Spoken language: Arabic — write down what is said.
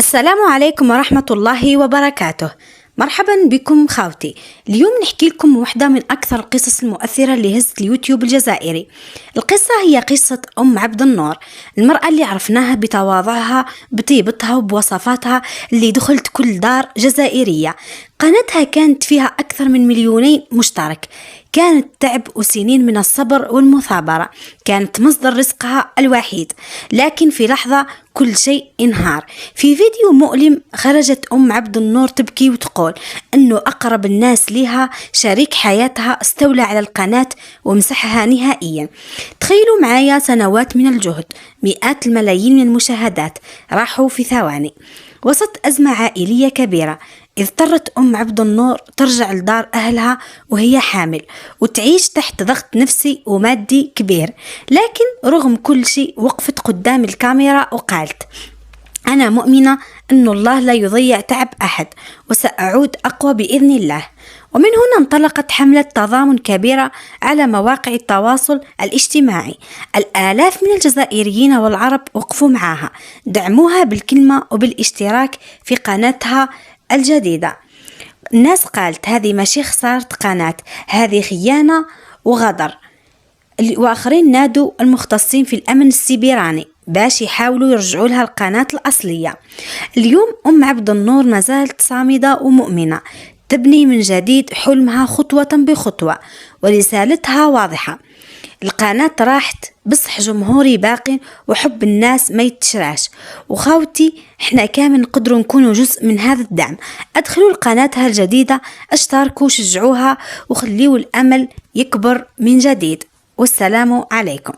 السلام عليكم ورحمة الله وبركاته. مرحبا بكم خاوتي. اليوم نحكي لكم واحدة من أكثر القصص المؤثرة اللي هزت اليوتيوب الجزائري. القصة هي قصة أم عبد النور، المرأة اللي عرفناها بتواضعها، بطيبتها وبوصفاتها اللي دخلت كل دار جزائرية. قناتها كانت فيها أكثر من 2 مليون مشترك. كانت تعب وسنين من الصبر والمثابرة، كانت مصدر رزقها الوحيد، لكن في لحظة كل شيء انهار. في فيديو مؤلم خرجت أم عبد النور تبكي وتقول أنه أقرب الناس لها، شريك حياتها، استولى على القناة ومسحها نهائيا. تخيلوا معايا سنوات من الجهد، مئات الملايين من المشاهدات راحوا في ثواني. وسط أزمة عائلية كبيرة، اضطرت أم عبد النور ترجع لدار أهلها وهي حامل، وتعيش تحت ضغط نفسي ومادي كبير. لكن رغم كل شيء وقفت قدام الكاميرا وقالت: أنا مؤمنة أن الله لا يضيع تعب أحد، وسأعود أقوى بإذن الله. ومن هنا انطلقت حملة تضامن كبيرة على مواقع التواصل الاجتماعي. الآلاف من الجزائريين والعرب وقفوا معها، دعموها بالكلمة وبالاشتراك في قناتها الجديدة. الناس قالت: هذه ماشي خسارة قناة، هذه خيانة وغدر. وآخرين نادوا المختصين في الأمن السيبراني باش يحاولوا يرجعوا لها القناة الأصلية. اليوم أم عبد النور ما زالت صامدة ومؤمنة، تبني من جديد حلمها خطوة بخطوة، ورسالتها واضحة. القناة راحت بصح جمهوري باقي، وحب الناس ما يتشراش. وخاوتي احنا كامل نقدروا نكونوا جزء من هذا الدعم. ادخلوا لقناتها الجديدة، اشتركوا، شجعوها، وخليوا الامل يكبر من جديد. والسلام عليكم.